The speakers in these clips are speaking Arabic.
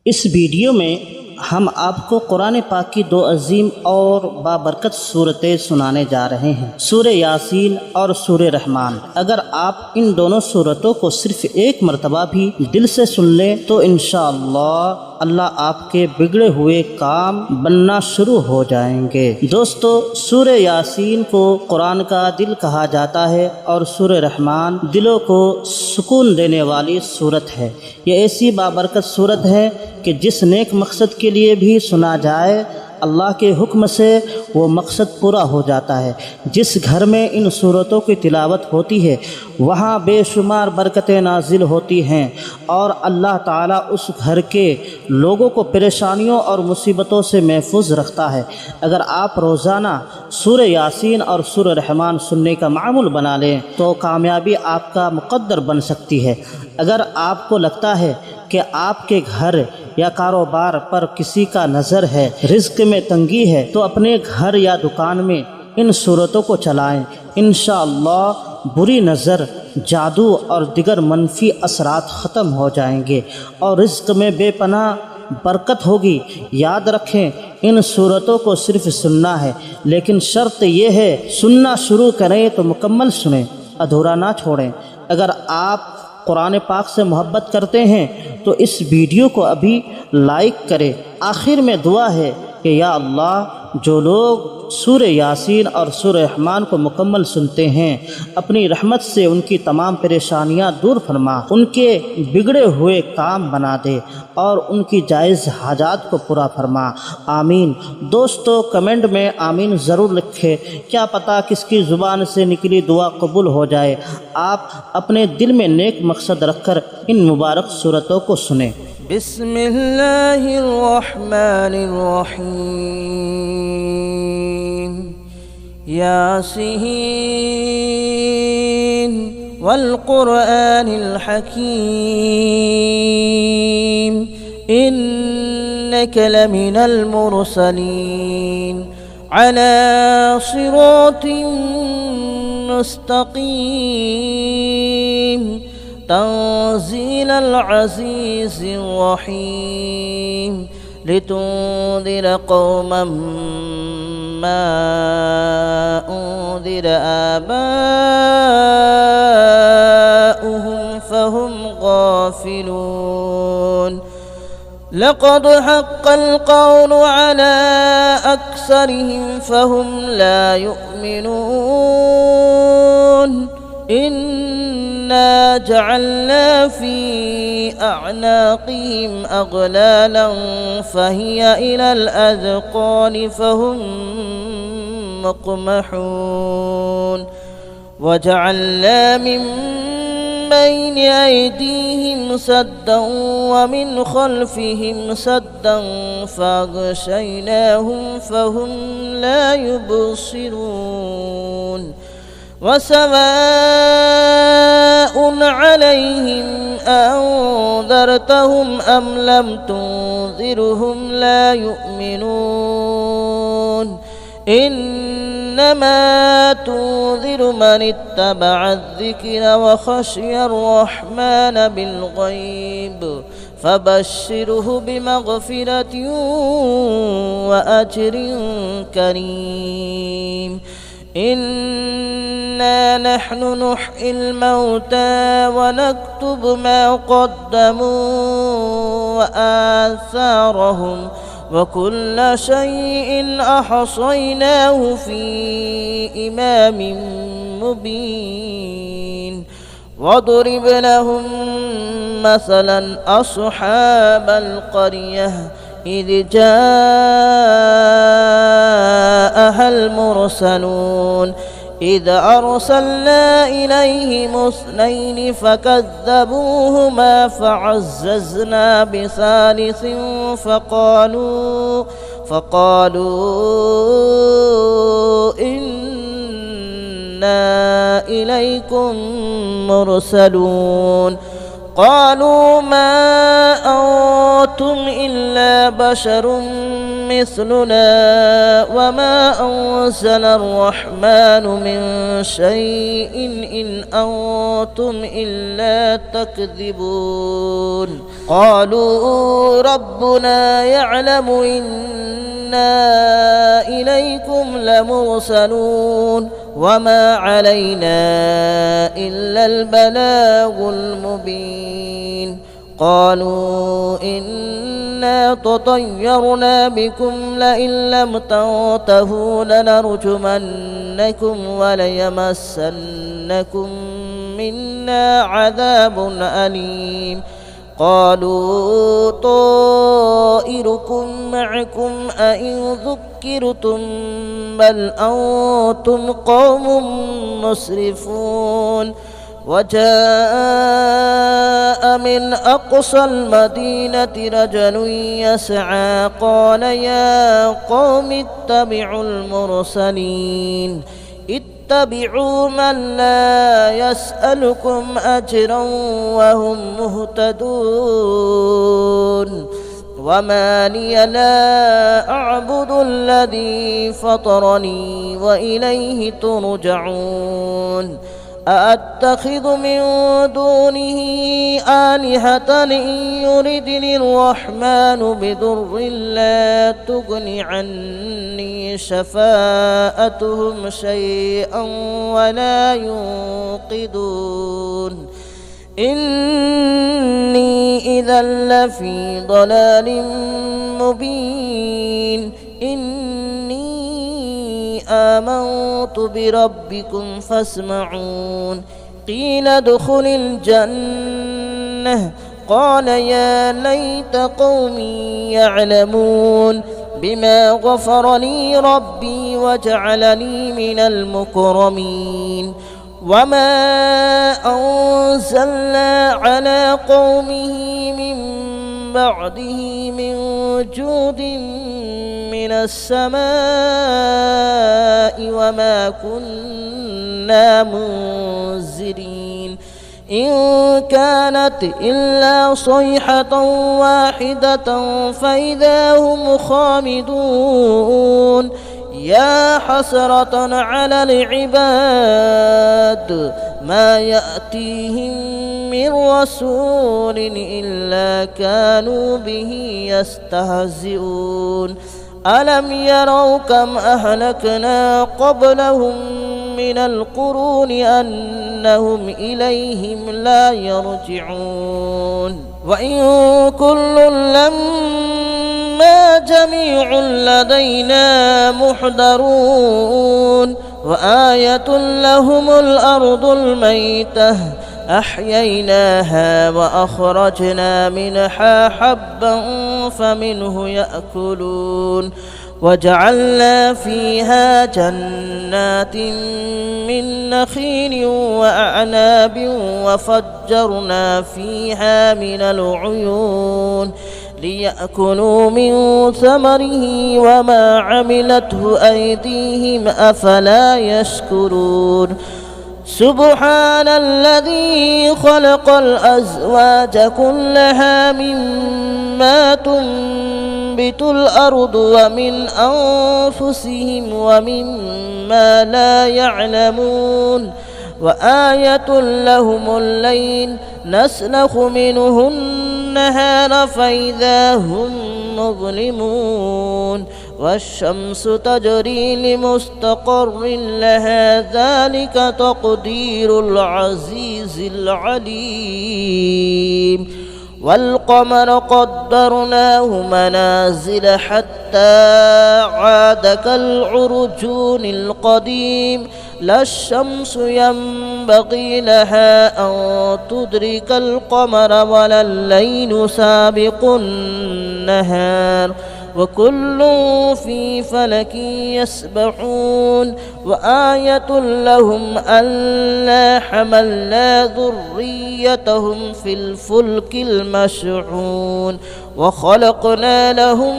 इस वीडियो में हम आपको कुरान पाक की दो अजीम और बाबरकत सूरतें सुनाने जा रहे हैं, सूरह यासीन और सूरह रहमान। अगर आप इन दोनों सूरतों को सिर्फ एक मरतबा भी दिल से सुन लें तो इंशाअल्लाह अल्लाह आपके बिगड़े हुए काम बनना शुरू हो जाएंगे। दोस्तों, सूरह यासीन को कुरान का दिल कहा जाता है और सूरह रहमान दिलों को सुकून देने वाली सूरत है। ये ऐसी बाबरकत सूरत है कि जिस नेक मकसद के लिए भी सुना जाए अल्लाह के हुक्म से वो मकसद पूरा हो जाता है। जिस घर में इन सूरतों की तिलावत होती है वहाँ बेशुमार बरकतें नाजिल होती हैं और अल्लाह ताला उस घर के लोगों को परेशानियों और मुसीबतों से महफूज रखता है। अगर आप रोज़ाना सूरह यासीन और सूरह रहमान सुनने का मामूल बना लें तो कामयाबी आपका मुक़द्दर बन सकती है। अगर आपको लगता है कि आपके घर या कारोबार पर किसी का नज़र है, रिज़्क़ में तंगी है, तो अपने घर या दुकान में इन सूरतों को चलाएं। इंशाअल्लाह बुरी नज़र, जादू और दिगर मनफी असरात ख़त्म हो जाएंगे और रिज़्क़ में बेपनाह बरकत होगी। याद रखें, इन सूरतों को सिर्फ सुनना है, लेकिन शर्त यह है सुनना शुरू करें तो मुकम्मल सुनें, अधूरा ना छोड़ें। अगर आप कुरान पाक से मोहब्बत करते हैं तो इस वीडियो को अभी लाइक करें। आखिर में दुआ है कि या अल्लाह, जो लोग सूरह यासीन और सूरह रहमान को मुकम्मल सुनते हैं अपनी रहमत से उनकी तमाम परेशानियां दूर फरमा, उनके बिगड़े हुए काम बना दे और उनकी जायज़ हाजात को पूरा फरमा। आमीन। दोस्तों, कमेंट में आमीन ज़रूर लिखें, क्या पता किसकी ज़ुबान से निकली दुआ कबूल हो जाए। आप अपने दिल में नेक मकसद रखकर इन मुबारक सूरतों को सुने। बिस्मिल्लाहिर्रहमानिर्रहीम। यासीन वल क़ुरआनिल हकीम इन्नका लमिनल मुरसलीन अला सिरातिन मुस्तक़ीम तंज़ीलल अज़ीज़िर रहीम लितुंज़िर क़ौमन मा उन्ज़िर आबाउहुम फ़हुम गाफ़िलून। लक़द हक़्क़ल क़ौलु अला अक्सरिहिम फ़हुम ला युमिनून। इन्ना जअलना फ़ी अअनाक़िहिम अग़लालन फ़हिय इलल अज़क़ानि फ़हुम मुक़महून। वजअलना मिन बैन अयदीहिम सद्दन वमिन ख़ल्फ़िहिम सद्दन फ़अग़शयनाहुम फ़हुम ला युबसिरून। वसवाउन अलैहिम अअंज़रतहुम अम लम तुंज़िरहुम ला युमिनून। इन्नमा तुंज़िरु मन इत्तबअ अज़्ज़िक्र व ख़शियर रहमान बिलग़ैब फ़बश्शिरहु बिमग़फ़िरतिन व अज्रिन करीम। इन्ना नहनु नुह्यिल मौता व नक्तुब मा क़द्दमू व आसारहुम व कुल्ल शैइन अहसयनाहु फ़ी इमामिन मुबीन। वदरिब लहुम मसलन अस्हाबल क़रियह इज़ जाअहल मुरसलून। إذ أرسلنا إليهم اثنين فكذبوهما فعززنا بثالث فقالوا إنا إليكم مرسلون قالوا ما أنتم إلا بشر مثلنا وما أنزل الرحمن من شيء إن أنتم إلا تكذبون قالوا ربنا يعلم إنا إليكم لمرسلون وما علينا إلا البلاغ المبين قالوا إنا تطيرنا بكم لئن لم تنتهوا لنرجمنكم وليمسنكم منا عذاب أليم قالوا طائركم معكم أئن ذكرتم بل أنتم قوم مسرفون وجاء من أقصى المدينة رجل يسعى قال يا قوم اتبعوا المرسلين اتبعوا من لا يسألكم أجرا وهم مهتدون وما لي لا أعبد الذي فطرني وإليه ترجعون أأتخذ من دونه آلهة إن يردني الرحمن بضر لا تغن عني شفاءتهم شيئا ولا ينقذون إني إذا لفي ضلال مبين إني آمنت بربكم فاسمعون قيل ادخل الجنة قال يا ليت قومي يعلمون بما غفر لي ربي وجعلني من المكرمين وما أنزلنا على قومه من بعده من جود من السماء وما كنا منزلين إن كانت إلا صيحة واحدة فإذا هم خامدون يا حسرة على العباد ما يأتيهم من رسول إلا كانوا به يستهزئون ألم يروا كم أهلكنا قبلهم من القرون أنهم إليهم لا يرجعون وإن كل لما جميع لدينا محضرون وآية لهم الأرض الميتة أحييناها وأخرجنا منها حبا فمنه يأكلون وجعلنا فيها جنات من نخيل وأعناب وفجرنا فيها من العيون ليأكلوا من ثمره وما عملته أيديهم أفلا يشكرون سبحان الذي خلق الأزواج كلها مما تنبت الأرض ومن أنفسهم ومما لا يعلمون وآية لهم الليل نسلخ منه النهار فإذا هم مظلمون والشمس تجري لمستقر لها ذلك تقدير العزيز العليم والقمر قدرناه منازل حتى عاد كالعرجون القديم لا الشمس ينبغي لها أن تدرك القمر ولا الليل سابق النهار وكل في فلك يسبحون وآية لهم ألا حملنا ذريتهم في الفلك المشحون وخلقنا لهم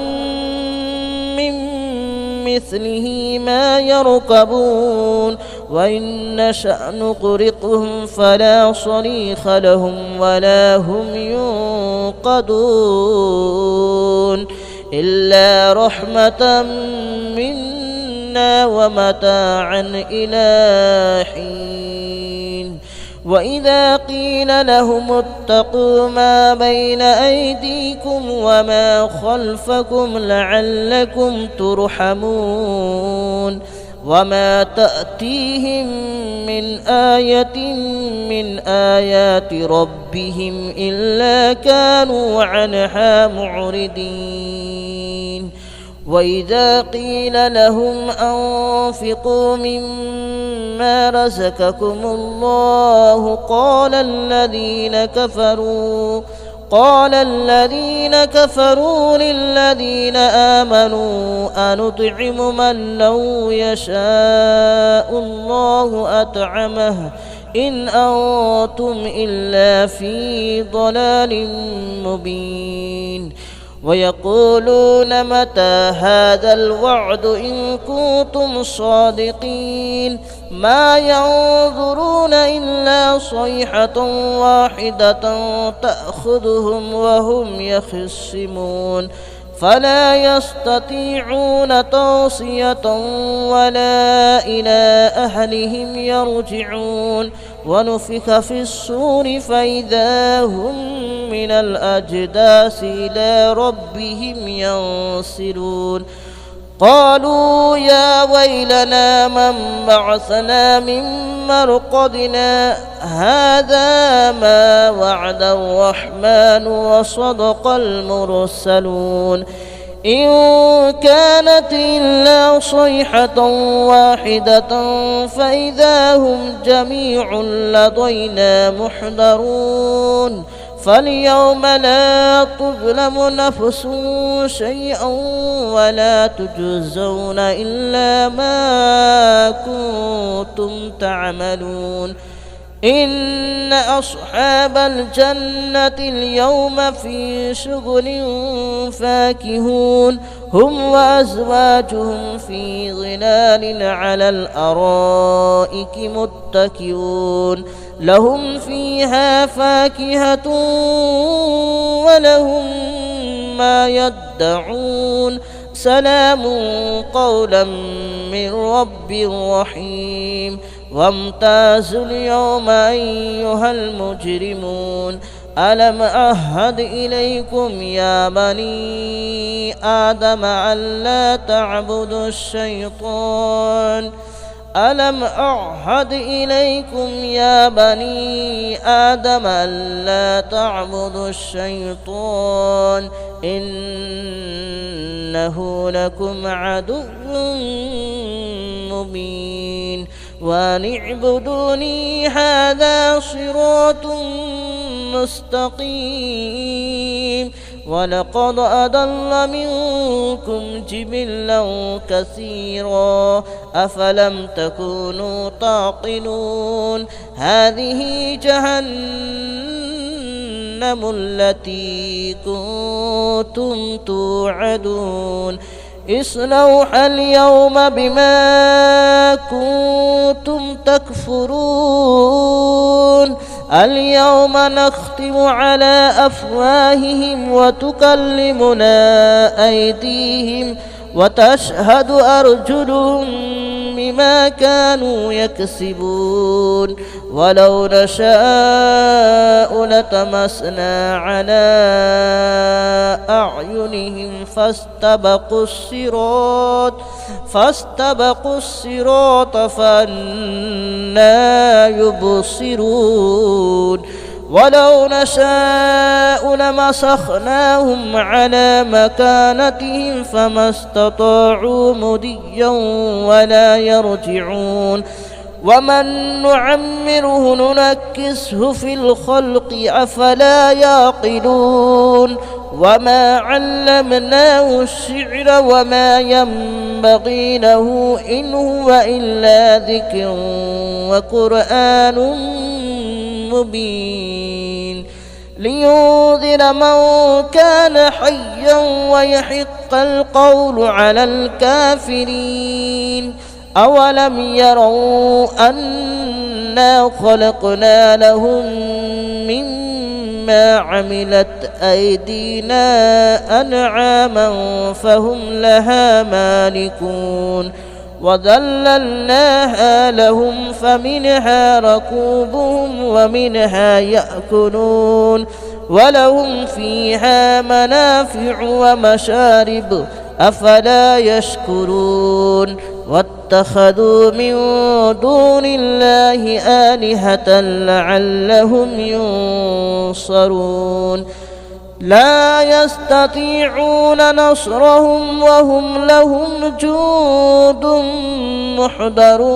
من مثله ما يركبون وإن نشأ نغرقهم فلا صريخ لهم ولا هم ينقذون إلا رحمة منا ومتاعا إلى حين وإذا قيل لهم اتقوا ما بين أيديكم وما خلفكم لعلكم ترحمون وما تأتيهم من آية من آيات ربهم إلا كانوا عنها معرضين وإذا قيل لهم أنفقوا مما رزقكم الله قال الذين كفروا للذين آمنوا أنطعم من لو يشاء الله أطعمه إن أنتم إلا في ضلال مبين ويقولون متى هذا الوعد إن كنتم صادقين ما ينظرون إلا صيحة واحدة تأخذهم وهم يخصمون فلا يستطيعون توصية ولا إلى أهلهم يرجعون ونفخ في الصور فإذا هم من الأجداث إلى ربهم ينسلون قالوا يا ويلنا من بعثنا من مرقدنا هذا ما وعد الرحمن وصدق المرسلون إن كانت إلا صيحة واحدة فإذا هم جميع لدينا محضرون فاليوم لا تظلم نفس شيئا ولا تجزون إلا ما كنتم تعملون إن أصحاب الجنة اليوم في شغل فاكهون هم وأزواجهم في ظلال على الأرائك متكئون لهم فيها فاكهة ولهم ما يدعون سلام قولا من رب رحيم وامتازوا اليوم أيها المجرمون ألم أعهد إليكم يا بني آدم ألا تعبدوا الشيطان ألم أعهد إليكم يا بني آدم ألا تعبدوا الشيطان إنه لكم عدو مبين وأن اعبدوني هذا صراط مستقيم ولقد أضل منكم جبلا كثيرا أفلم تكونوا تعقلون هذه جهنم التي كنتم توعدون اصلوها اليوم بما كنتم تكفرون اليوم نختم على أفواههم وتكلمنا أيديهم وتشهد أرجلهم بما كانوا يكسبون ولو نشاء لتمسنا على أعينهم فاستبقوا الصراط فأنى يبصرون ولو نشاء لمسخناهم على مكانتهم فما استطاعوا مضيا ولا يرجعون ومن نعمره ننكسه في الخلق أفلا يعقلون وما علمناه الشعر وما ينبغي له إن هو إلا ذكر وقرآن مبين لينذر من كان حيا ويحق القول على الكافرين أولم يروا أنا خلقنا لهم مما عملت أيدينا أنعاما فهم لها مالكون وذللناها لهم فمنها ركوبهم ومنها يأكلون ولهم فيها منافع ومشارب أفلا يشكرون واتخذوا من دون الله آلهة لعلهم ينصرون لا يستطيعون نصرهم وهم لهم جند محضرون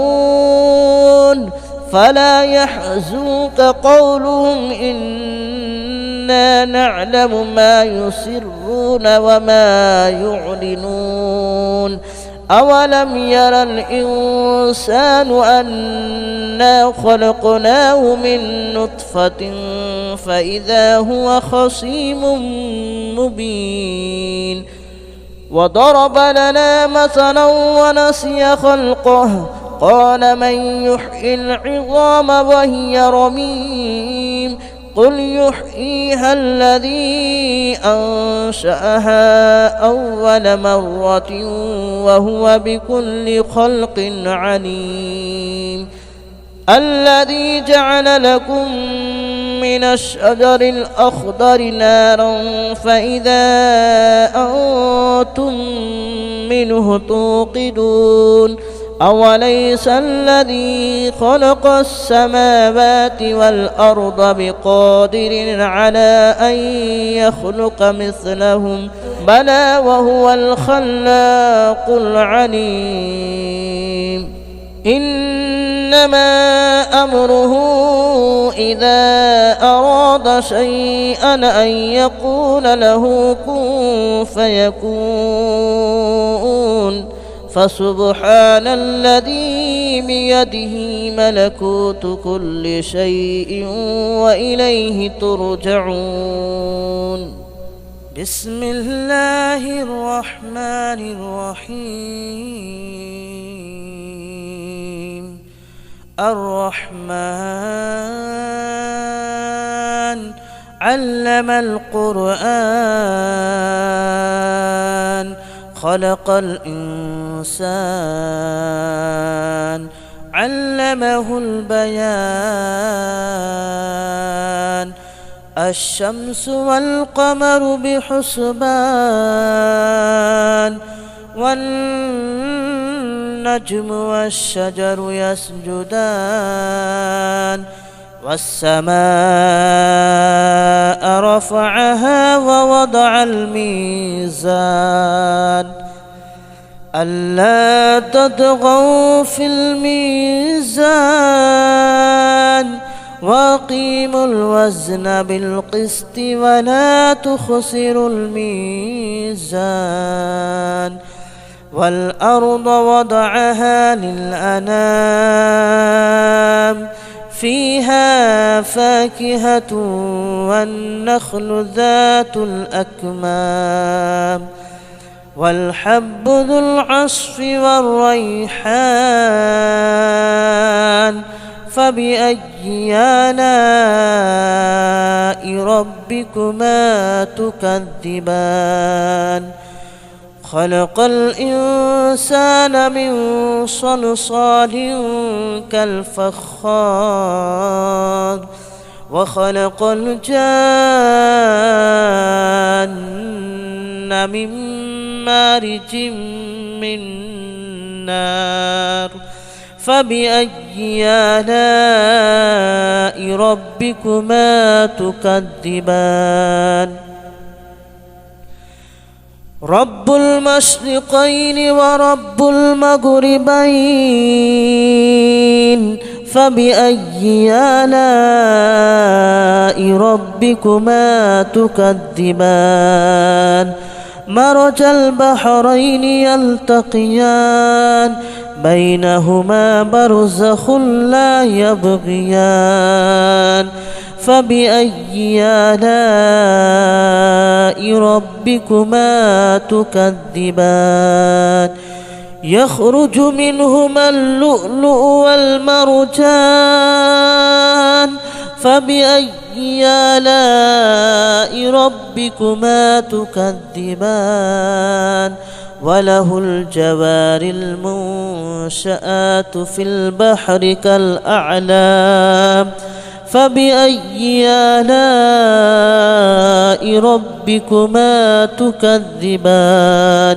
فلا يحزنك قولهم إنا نعلم ما يسرون وما يعلنون أولم ير الإنسان أنا خلقناه من نطفة فإذا هو خصيم مبين وضرب لنا مثلا ونسي خلقه قال من يحيي العظام وهي رميم قل يحييها الذي أنشأها أول مرة وهو بكل خلق عليم الذي جعل لكم من الشجر الأخضر نارا فإذا أنتم منه توقدون أوليس الذي خلق السماوات والأرض بقادر على أن يخلق مثلهم بلى وهو الخلاق العليم إنما أمره إذا أراد شيئا أن يقول له كن فيكون فسبحان الذي بيده ملكوت كل شيء وإليه ترجعون بسم الله الرحمن الرحيم الرحمن علم القرآن خلق الإنسان علمه البيان الشمس والقمر بحسبان والنجم والشجر يسجدان والسماء رفعها ووضع الميزان ألا تطغوا في الميزان وأقيموا الوزن بالقسط ولا تخسروا الميزان والأرض وضعها للأنام فيها فاكهة والنخل ذات الأكمام والحب ذو العصف والريحان فبأي آلاء ربكما تكذبان خلق الإنسان من صلصال كالفخار وخلق الجان من مارج من نار فبأي آلاء ربكما تكذبان رب المشرقين ورب المغربين فبأي آلاء ربكما تكذبان مرج البحرين يلتقيان بينهما برزخ لا يبغيان فبأي آلاء ربكما تكذبان يخرج منهما اللؤلؤ والمرجان فبأي آلاء ربكما تكذبان وله الجوار المنشآت في البحر كالأعلام فبأي آلاء ربكما تكذبان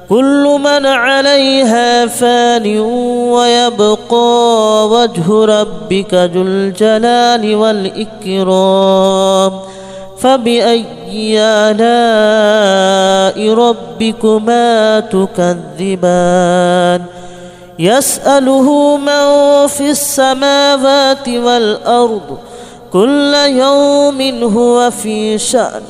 كل من عليها فان ويبقى وجه ربك ذو الجلال والإكرام فبأي آلاء ربكما تكذبان يسأله من في السماوات والأرض كل يوم هو في شأن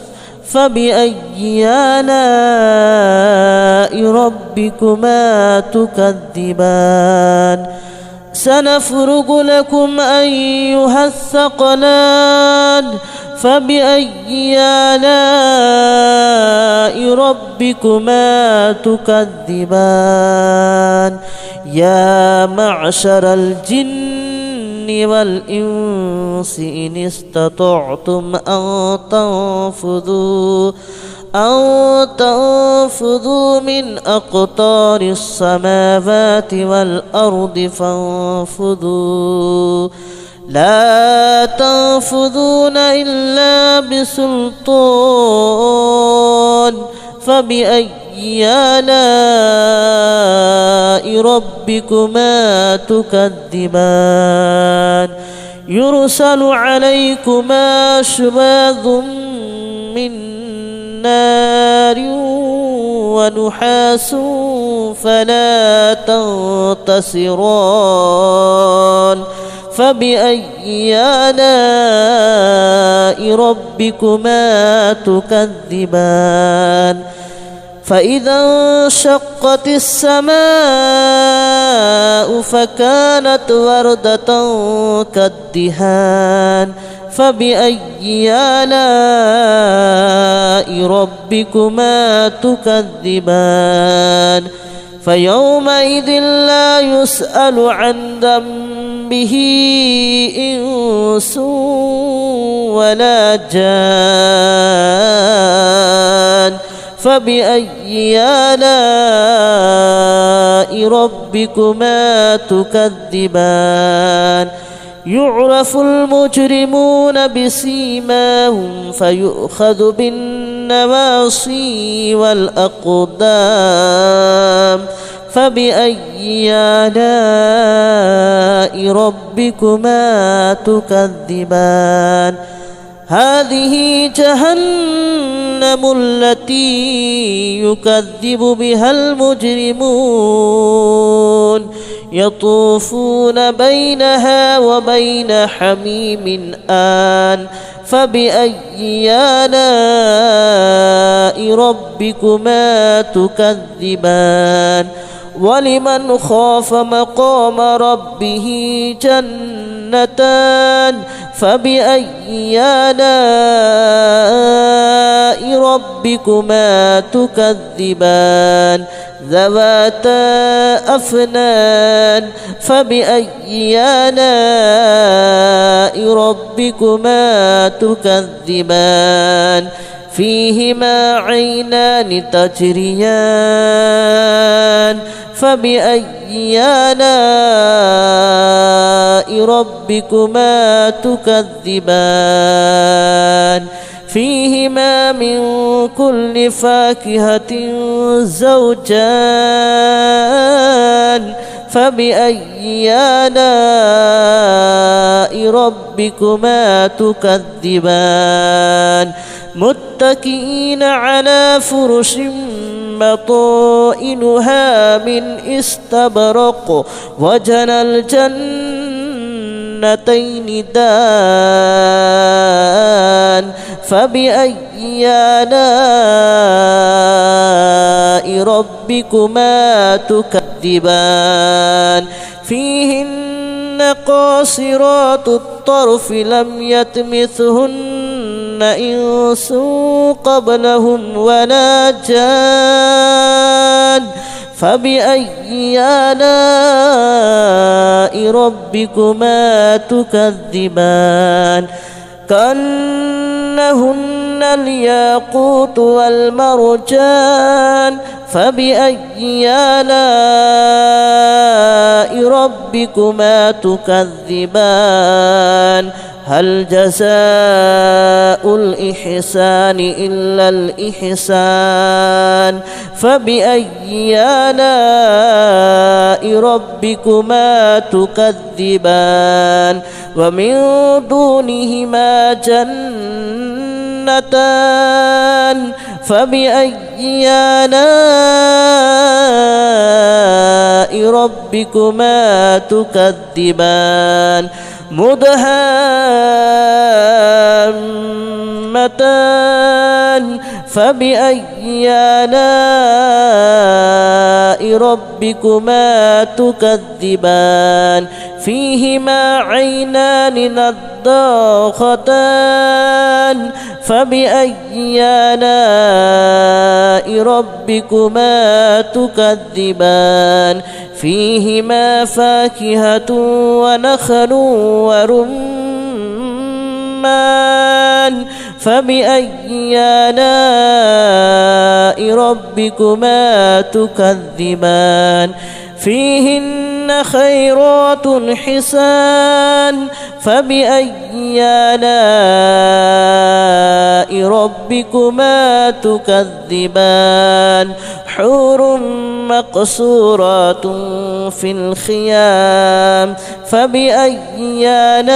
فبأي آلاء ربكما تكذبان سنفرغ لكم أيها الثقلان فبأي آلاء ربكما تكذبان يا معشر الجن والإنس إن استطعتم أن تنفذوا من أقطار السماوات والأرض فانفذوا لا تنفذون إلا بسلطان فبأي آلاء ربكما تكذبان يرسل عليكما شواظ من نار ونحاس فلا تنتصران فبأي آلاء ربكما تكذبان فإذا انشقت السماء فكانت وردة كالدهان فبأي آلاء ربكما تكذبان فيومئذ لا يسأل عن ذنبه إنس ولا جان فبأي آلاء ربكما تكذبان يعرف المجرمون بسيماهم فيؤخذ بالنواصي والأقدام فبأي آلاء ربكما تكذبان هذه جهنم التي يكذب بها المجرمون يطوفون بينها وبين حميم آن فبأي آلاء ربكما تكذبان ولمن خاف مقام ربه جنتان فبأي آلاء ربكما تكذبان ذواتا أفنان فبأي آلاء ربكما تكذبان فيهما عينان تجريان فبأي آلاء ربكما تكذبان فيهما من كل فاكهة زوجان فبأي آلاء ربكما تكذبان متكئين على فرش بطائنها من استبرق وجنى الجنتين دان فبأي آلاء ربكما تكذبان فيهن قاصرات الطرف لم يطمثهن إنس قبلهم ولا جان فبأي آلاء ربكما تكذبان كأنهن الياقوت والمرجان فبأي آلاء ربكما تكذبان هل جزاء الإحسان إلا الإحسان فبأي آلاء ربكما تكذبان ومن دونهما جنتان فبأي آلاء ربكما تكذبان مدهامتان فبأي آلاء ربكما تكذبان فيهما عينان نضاختان فبأي آلاء ربكما تكذبان فيهما فاكهة ونخل ورمان فبأي آلاء ربكما تكذبان فيهن خيرات حسان فبأي آلاء ربكما تكذبان حور مقصورات في الخيام فبأي آلاء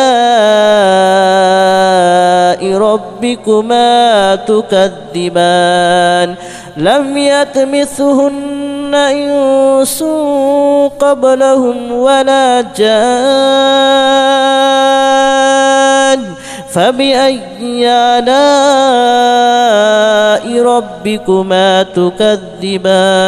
ربكما تكذبان لم يطمثهن إنس قبلهم ولا جان فبأي آلاء ربكما تكذبان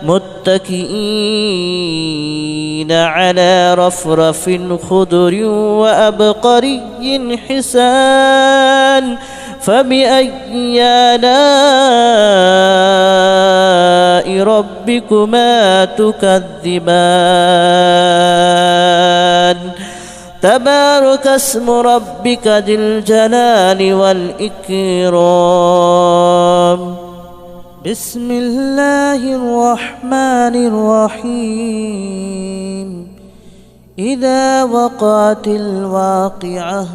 متكئين على رفرف خضر وأبقري حسان فبأي آلاء ربكما تكذبان تبارك اسم ربك ذي الجلال والإكرام بسم الله الرحمن الرحيم إذا وقعت الواقعة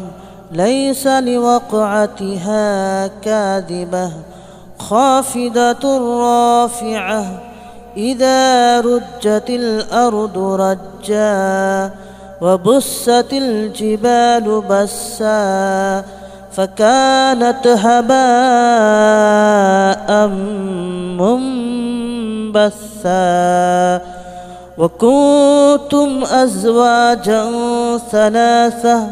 ليس لوقعتها كاذبة خافضة رافعة إذا رجت الأرض رجا وبست الجبال بسا فكانت هباء منبثا وكنتم أزواجا ثلاثة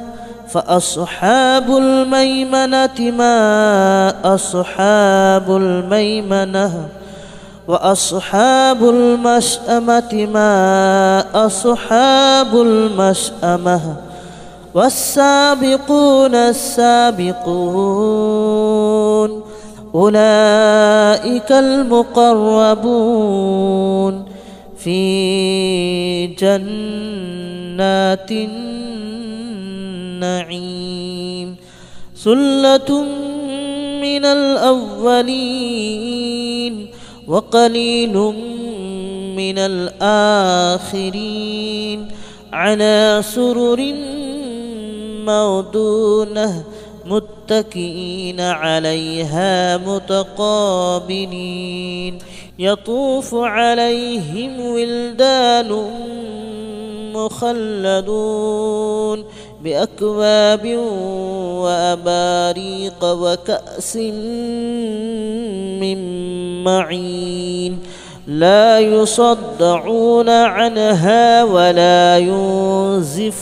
فأصحاب الميمنة ما أصحاب الميمنة وأصحاب المشأمة ما أصحاب المشأمة والسابقون السابقون أولئك المقربون في جنات النعيم ثلة من الأولين وقليل من الآخرين على سرر موضونة متكئين عليها متقابلين يطوف عليهم ولدان مخلدون بأكواب وأباريق وكأس من معين لا يصدعون عنها ولا ينزفون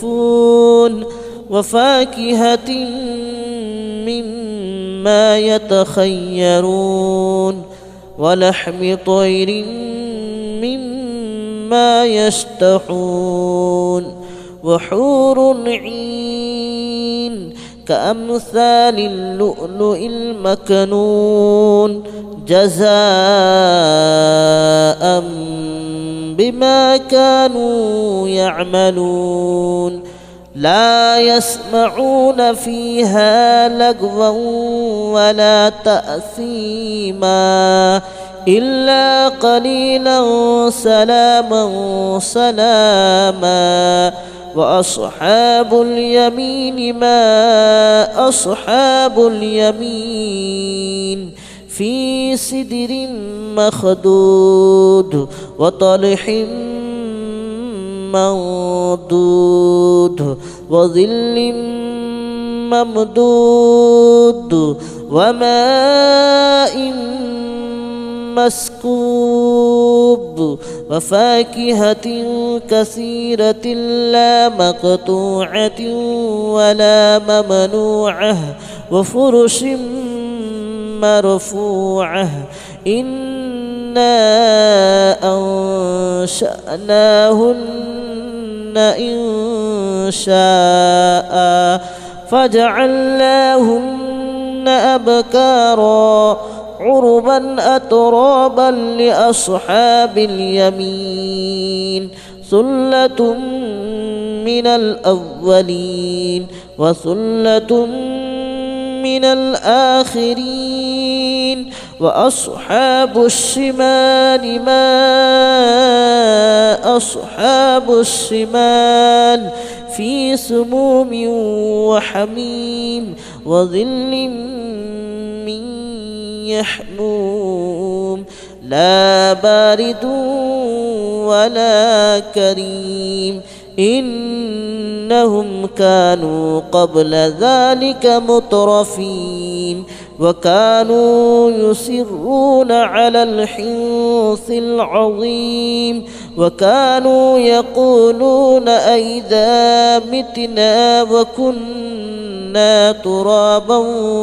وفاكهة مما يتخيرون ولحم طير مما يشتهون وحور عين كأمثال اللؤلؤ المكنون جزاء بما كانوا يعملون لا يسمعون فيها لغوا ولا تأثيما إلا قليلا سلاما سلاما وأصحاب اليمين ما أصحاب اليمين في سدر مخدود وطلح منضود وظل ممدود وماء مسكوب وفاكهة كثيرة لا مقطوعة ولا ممنوعة وفرش مرفوعة إنا أنشأناهن إن شاء فجعلناهن أبكارا عربا أترابا لأصحاب اليمين ثلة من الأولين وثلة من الآخرين وأصحاب الشمال ما أصحاب الشمال في سموم وحميم وظل من يحموم لا بارد ولا كريم إنهم كانوا قبل ذلك مترفين وكانوا يصرون على الحنث العظيم وكانوا يقولون أئذا متنا وكنا ترابا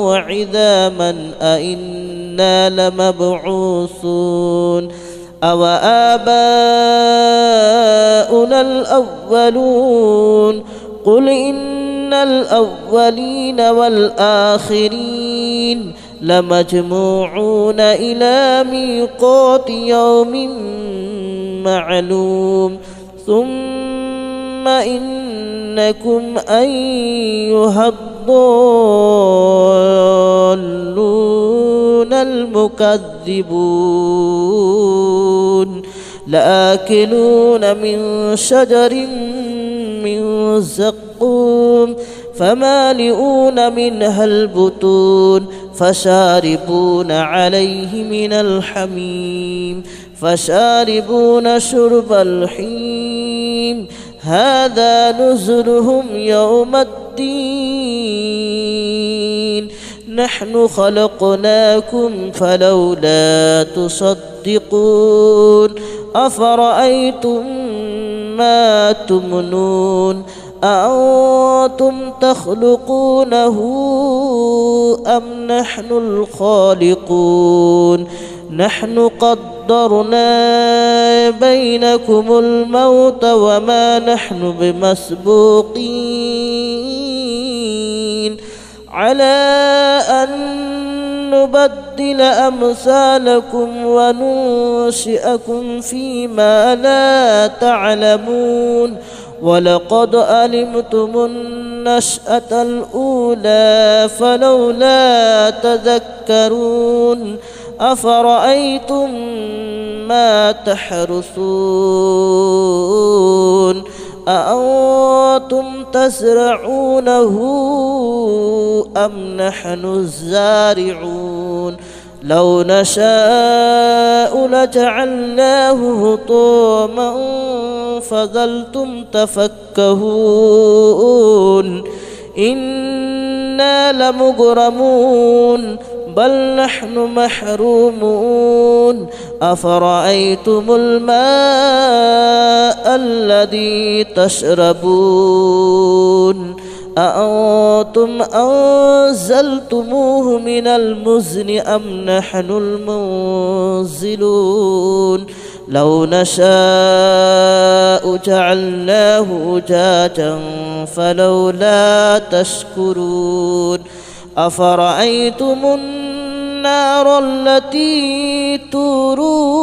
وعظاما أئنا لمبعوثون أو آباؤنا الأولون قل إن الأولين والآخرين لمجموعون إلى ميقات يوم معلوم ثم إنكم أيها الضالون المكذبون لآكلون من شجر من زقوم فمالئون منها البطون فشاربون عليه من الحميم فشاربون شرب الحميم هذا نزلهم يوم الدين نحن خلقناكم فلولا تصدقون أفرأيتم ما تمنون أأنتم تخلقونه أم نحن الخالقون نحن قدرنا بينكم الموت وما نحن بمسبوقين على أن نبدل أمثالكم وننشئكم فيما لا تعلمون ولقد علمتم النشأة الأولى فلولا تذكرون أفرأيتم ما تحرثون أأنتم تزرعونه أم نحن الزارعون لو نشاء لجعلناه هطاما فظلتم تفكهون إنا لمغرمون بل نحن محرومون أفرأيتم الماء الذي تشربون أأنتم أنزلتموه من المزن أم نحن المنزلون لو نشاء جعلناه أجاجا فلولا تشكرون أفرأيتم النار التي تورون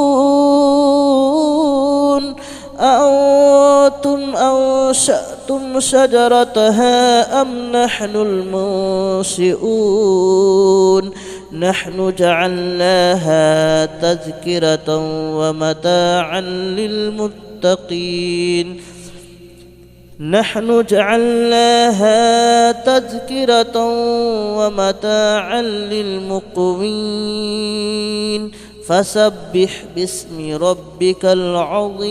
أأنتم أنشأتم شجرتها أم نحن المنشئون نحن جعلناها تذكرة ومتاعا للمتقين نحن جعلناها تذكرة ومتاعا للمقوين فسبح باسم ربك العظيم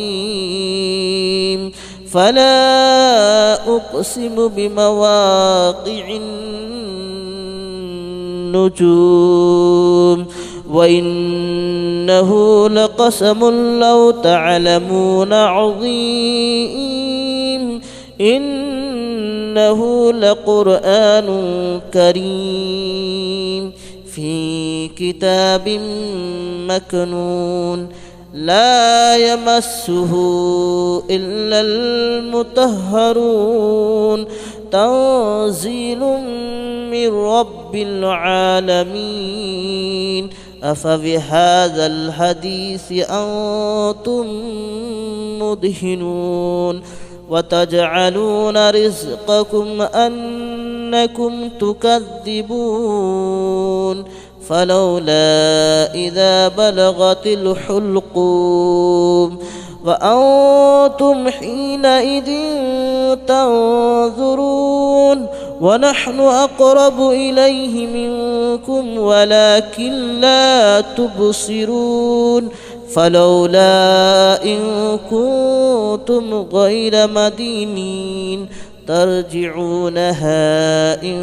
فلا أقسم بمواقع النجوم وإنه لقسم لو تعلمون عظيم إنه لقرآن كريم في كتاب مكنون لا يمسه إلا المطهرون تنزيل من رب العالمين أفبهذا الحديث أنتم مدهنون وتجعلون رزقكم أنكم تكذبون فلولا إذا بلغت الحلقوم وأنتم حينئذ تنظرون ونحن أقرب إليه منكم ولكن لا تبصرون فلولا إن كنتم غير مدينين ترجعونها إن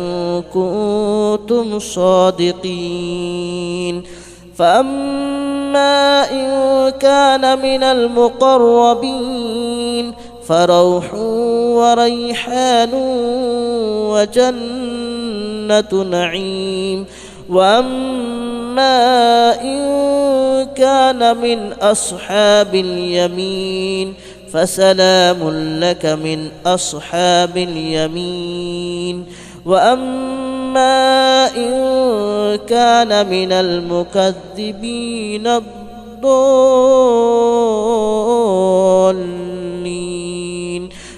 كنتم صادقين فأما إن كان من المقربين فروح وريحان وجنة نعيم وأما إن كان من أصحاب اليمين فسلام لك من أصحاب اليمين وأما إن كان من المكذبين الضالين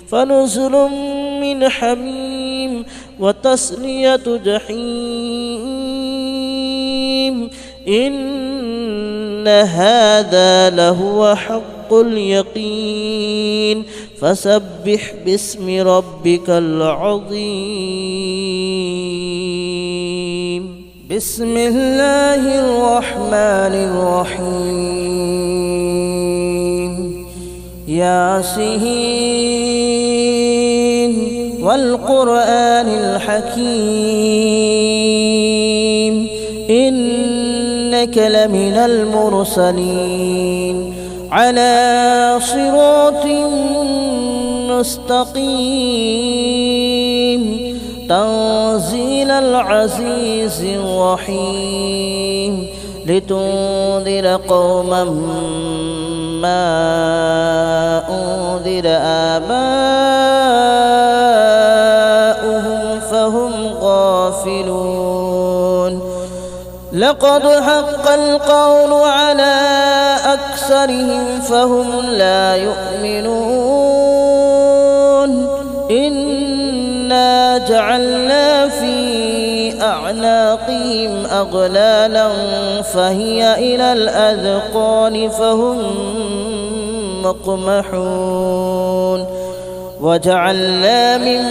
فنزل من حميم وتصلية جحيم إن هذا لهو حق اليقين فسبح باسم ربك العظيم بسم الله الرحمن الرحيم ياسين والقرآن الحكيم إنك لمن المرسلين على صراط مستقيم تنزيل العزيز الرحيم لتنذر قوما ما أنذر آباؤهم فهم غافلون لقد حق القول على أكثرهم فهم لا يؤمنون إنا جعلنا في أعناقهم أغلالا فهي إلى الأذقان فهم مقمحون وجعلنا من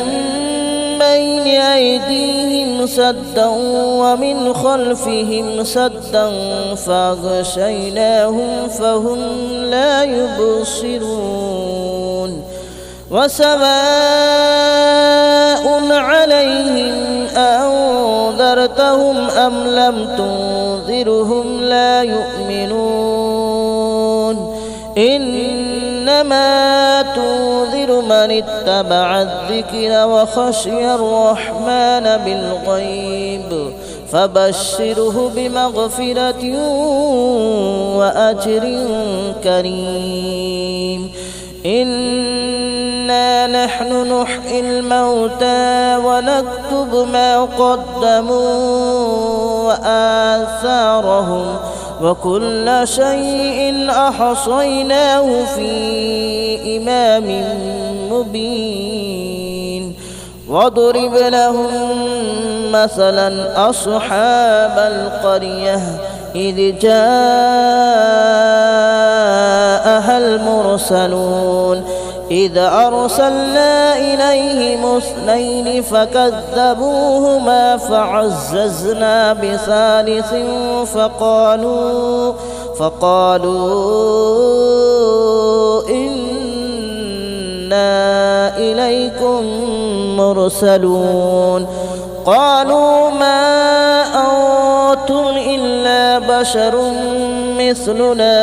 بين أيديهم سدا ومن خلفهم سدا فأغشيناهم فهم لا يبصرون وسواء عليهم أنذرتهم أم لم تنذرهم لا يؤمنون إنما تنذر من اتبع الذكر وخشي الرحمن بالغيب فبشره بمغفرة وأجر كريم. إنا نحن نحيي الموتى ونكتب ما قدموا وآثارهم وكل شيء أحصيناه في إمام مبين. واضرب لهم مثلا أصحاب القرية إذ جاءها المرسلون إذ أرسلنا إليهم 2 فكذبوهما فعززنا بثالث فقالوا إنا إليكم مرسلون. قالوا ما أنتم إلا بشر مثلنا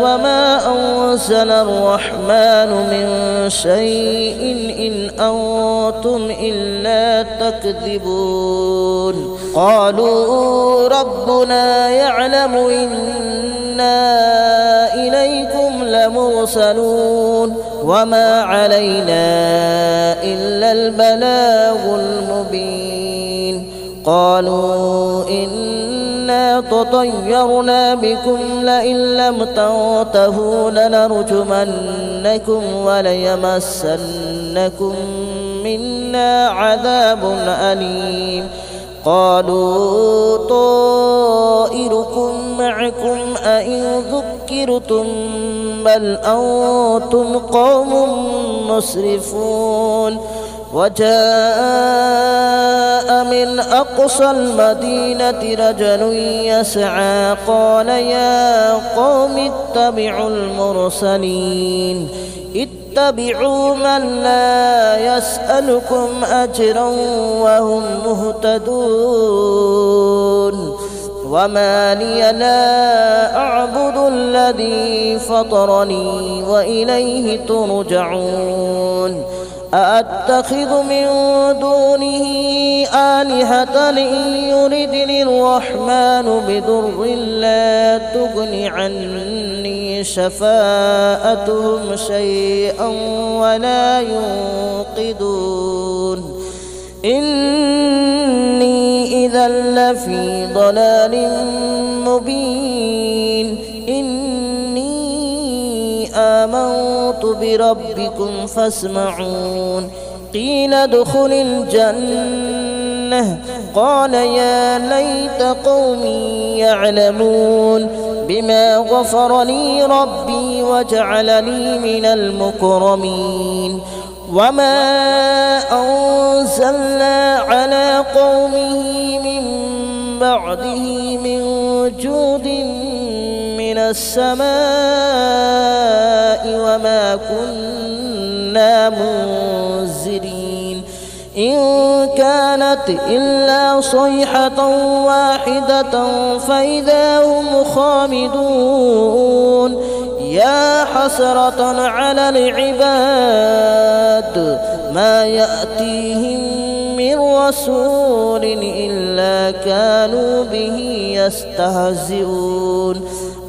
وما أنزل الرحمن من شيء إن أنتم إلا تكذبون. قالوا ربنا يعلم إنا إليكم لمرسلون وما علينا إلا البلاغ المبين. قالوا إنا تطيرنا بكم لئن لم تنتهوا لنرجمنكم وليمسنكم منا عذاب أليم. قالوا طائركم معكم أئن ذكرتم بل أنتم قوم مسرفون. وجاء من أقصى المدينة رجل يسعى قال يا قوم اتبعوا المرسلين اتبعوا من لا يسألكم أجرا وهم مهتدون. وما لي لا أعبد الذي فطرني وإليه ترجعون. أأتخذ من دونه آلهة إن يردني الرحمن بضر لا تغن عني شفاءتهم شيئا ولا ينقذون. إني إذا لفي ضلال مبين. آمنت بربكم فاسمعون. قيل ادخل الجنة قال يا ليت قومي يعلمون بما غفر لي ربي وجعلني من المكرمين. وما أنزلنا على قومه من بعده من جود من السماء وما كنا منزلين. إن كانت إلا صيحة واحدة فإذا هم خامدون. يا حسرة على العباد ما يأتيهم من رسول إلا كانوا به يستهزئون.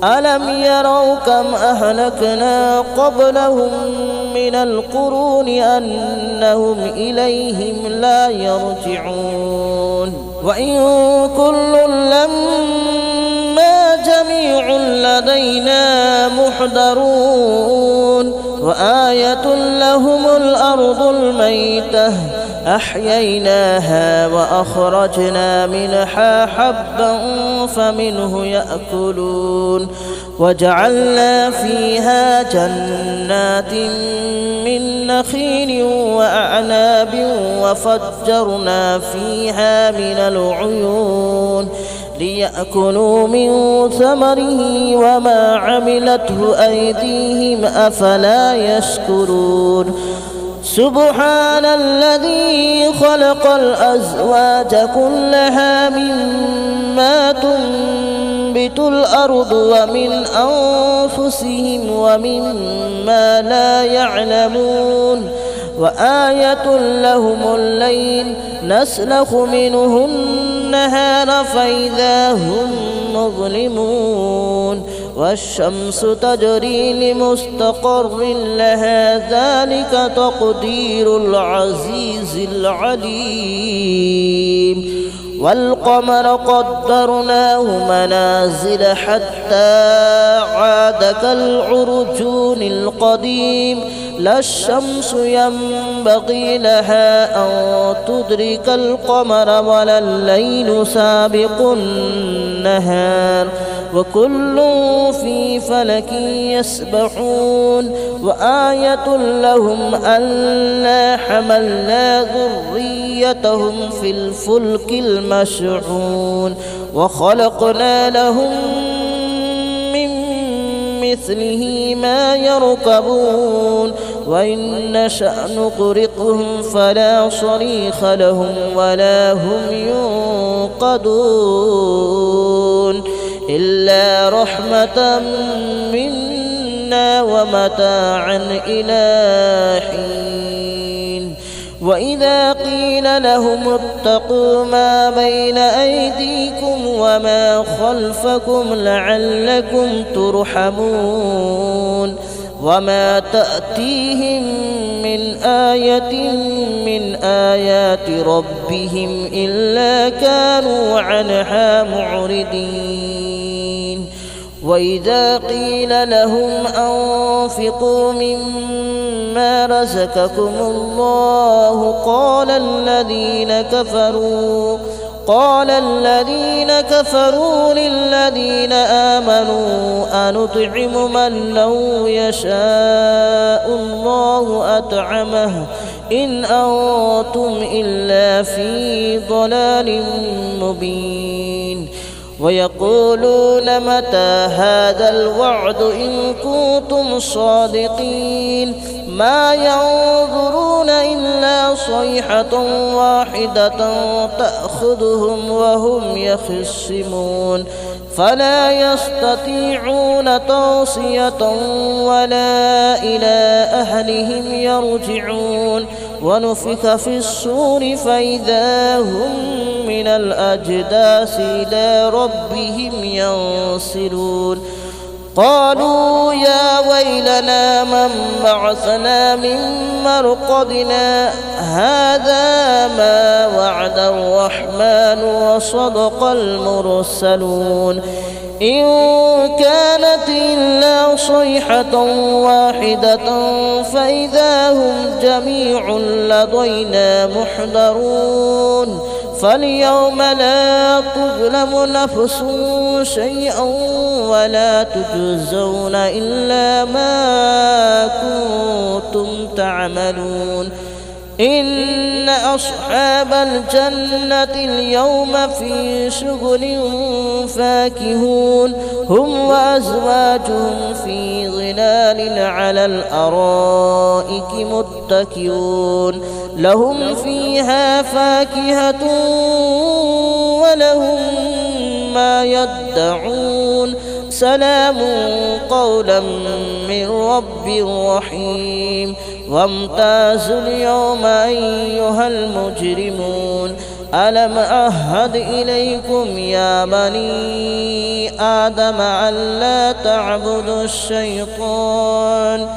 ألم يروا كم أهلكنا قبلهم من القرون أنهم إليهم لا يرجعون. وإن كل لما جميع لدينا محضرون. وآية لهم الأرض الميتة أحييناها وأخرجنا منها حبا فمنه يأكلون. وجعلنا فيها جنات من نخيل وأعناب وفجرنا فيها من العيون ليأكلوا من ثمره وما عملته أيديهم أفلا يشكرون. سبحان الذي خلق الأزواج كلها مما تنبت الأرض ومن أنفسهم ومما لا يعلمون. وآية لهم الليل نسلخ منه النهار فإذا هم مظلمون والشمس تجري لمستقر لها ذلك تقدير العزيز العليم والقمر قدرناه منازل حتى عاد كالعرجون القديم لا الشمس ينبغي لها أن تدرك القمر ولا الليل سابق النهار وكل في فلك يسبحون وآية لهم ألا حملنا ذريتهم في الفلك المشحون وخلقنا لهم من مثله ما يركبون وإن نشأ نغرقهم فلا صريخ لهم ولا هم ينقذون إلا رحمة منا ومتاعا إلى حين وإذا قيل لهم اتقوا ما بين أيديكم وما خلفكم لعلكم ترحمون وما تأتيهم من آية من آيات ربهم إلا كانوا عنها معرضين وإذا قيل لهم أنفقوا مما رزقكم الله قال الذين كفروا للذين آمنوا أنطعم من لو يشاء الله أطعمه إن أنتم إلا في ضلال مبين ويقولون متى هذا الوعد إن كنتم صادقين ما ينظرون إلا صيحة واحدة تأخذهم وهم يخصمون فلا يستطيعون توصية ولا إلى أهلهم يرجعون ونفخ في الصور فإذا هم من الأجداث إلى ربهم ينسلون قالوا يا ويلنا من بعثنا من مرقدنا هذا ما وعد الرحمن وصدق المرسلون إن كانت إلا صيحة واحدة فإذا هم جميع لدينا محضرون فاليوم لا تظلم نفس شيئا ولا تجزون إلا ما كنتم تعملون إن أصحاب الجنة اليوم في شغل فاكهون هم وأزواجهم في ظلال على الأرائك متكئون لهم فيها فاكهة ولهم ما يدعون سلام قولا من رب رحيم وامتازوا اليوم أيها المجرمون ألم أعهد إليكم يا بني آدم ألا تعبدوا الشيطان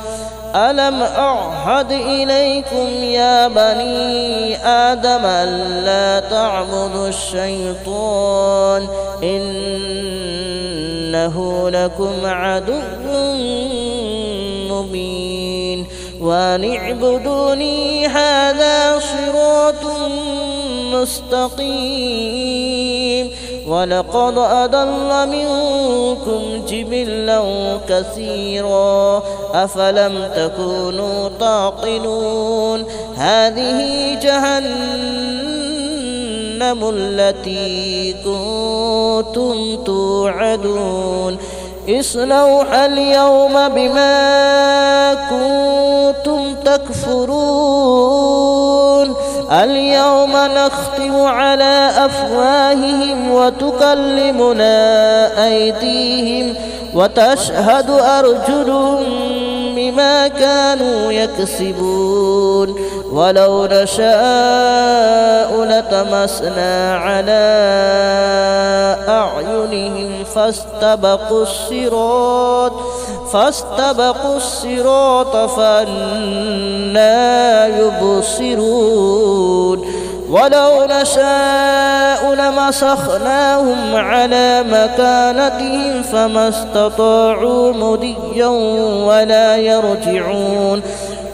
ألم أعهد إليكم يا بني آدم ألا تعبدوا الشيطان إنه لكم عدو مبين وأن اعبدوني هذا صراط مستقيم ولقد أضل منكم جبلا كثيرا أفلم تكونوا تعقلون هذه جهنم التي كنتم توعدون اصلوها اليوم بما كنتم تكفرون اليوم نختم على أفواههم وتكلمنا أيديهم وتشهد أرجلهم بما كانوا يكسبون ولو نشاء لطمسنا على أعينهم فاستبقوا الصراط فأنى يبصرون ولو نشاء لمسخناهم على مكانتهم فما استطاعوا مضيا ولا يرجعون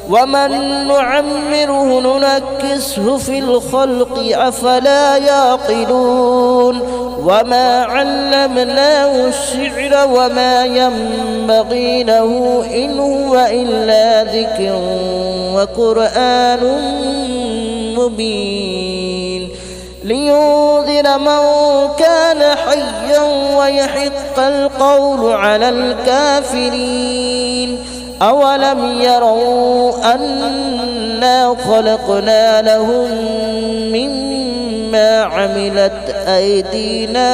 ومن نعمره ننكسه في الخلق أفلا يعقلون وما علمناه الشعر وما ينبغي له إن هو إلا ذكر وقرآن مبين لينذر من كان حيا ويحق القول على الكافرين أولم يروا أنا خلقنا لهم مما عملت أيدينا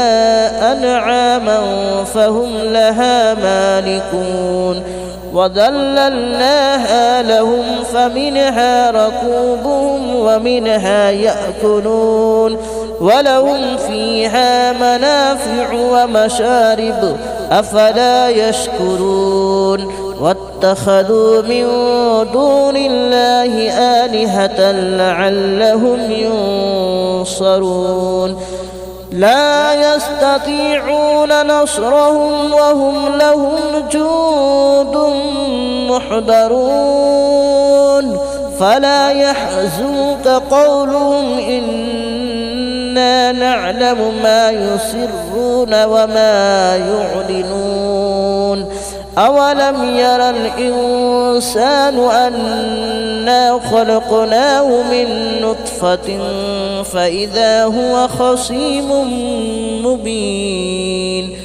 أنعاما فهم لها مالكون وذللناها لهم فمنها ركوبهم ومنها يأكلون ولهم فيها منافع ومشارب أفلا يشكرون واتخذوا من دون الله آلهة لعلهم ينصرون لا يستطيعون نصرهم وهم لهم جند محضرون فلا يحزنك قولهم إنا نعلم ما يسرون وما يعلنون أولم يرى الإنسان أنا خلقناه من نطفة فإذا هو خصيم مبين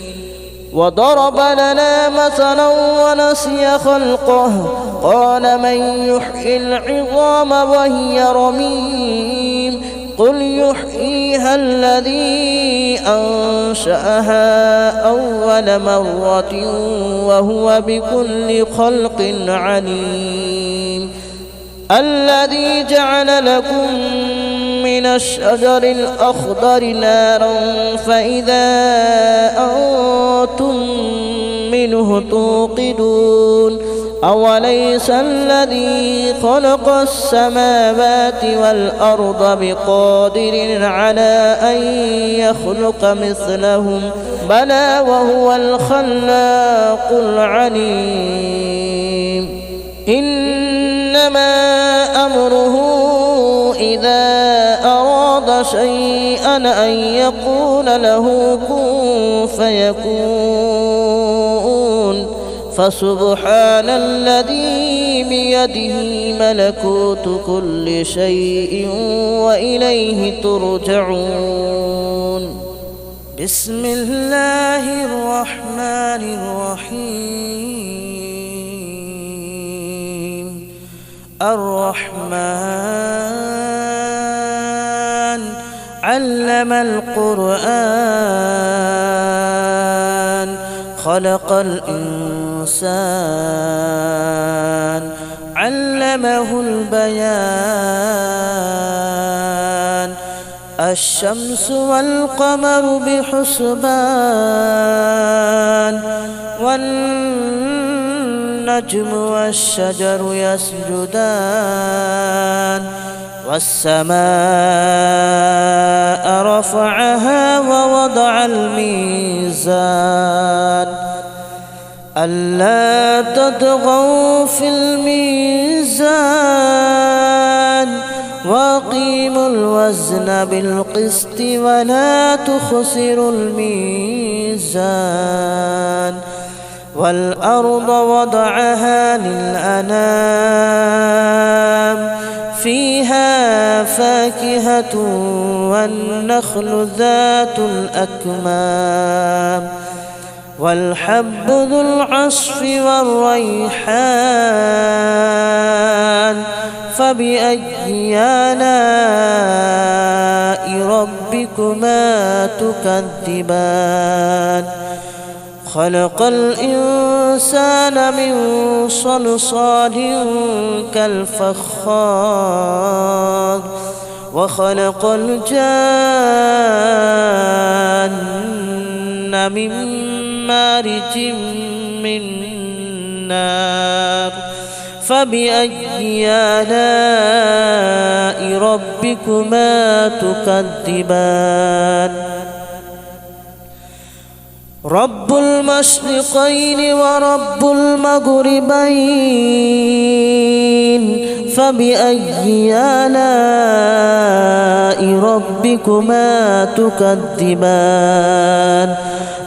وضرب لنا مثلا ونسي خلقه قال من يحيي العظام وهي رميم قل يحييها الذي أنشأها أول مرة وهو بكل خلق عليم الذي جعل لكم من الشجر الأخضر نارا فإذا أنتم منه توقدون أوليس الذي خلق السماوات والأرض بقادر على أن يخلق مثلهم بلى وهو الخلاق العليم إنما أمره إذا أراد شيئا أن يقول له كن فيكون فسبحان الذي بيده ملكوت كل شيء وإليه ترجعون بسم الله الرحمن الرحيم الرحمن علم القرآن خلق الإنسان علمه البيان الشمس والقمر بحسبان والنجم والشجر يسجدان والسماء رفعها ووضع الميزان ألا تطغوا في الميزان وأقيموا الوزن بالقسط ولا تخسروا الميزان والأرض وضعها للأنام فيها فاكهة والنخل ذات الأكمام والحب ذو العصف والريحان فبأي آلاء ربكما تكذبان خلق الإنسان الإنسان من صلصال كالفخار وخلق الجان من مارج من نار فبأي آلاء ربكما تكذبان رب المشرقين ورب المغربين فبأي آلاء ربكما تكذبان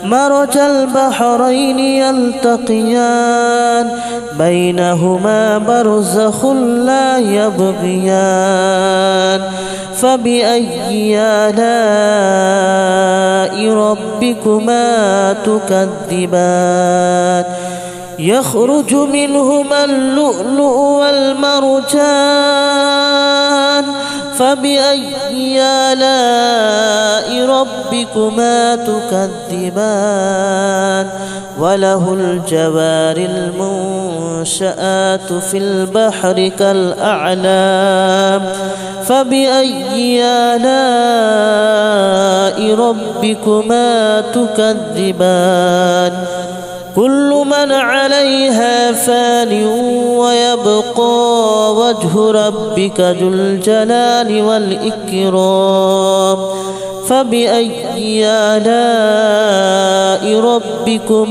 مرج البحرين يلتقيان بينهما برزخ لا يبغيان فبأي آلاء ربكما تكذبان يخرج منهما اللؤلؤ والمرجان فبأي آلاء ربكما تكذبان وله الجوار المنشآت في البحر كالأعلام فبأي آلاء ربكما تكذبان كل من عليها فان ويبقى وجه ربك ذو الجلال والإكرام فبأي آلاء ربكم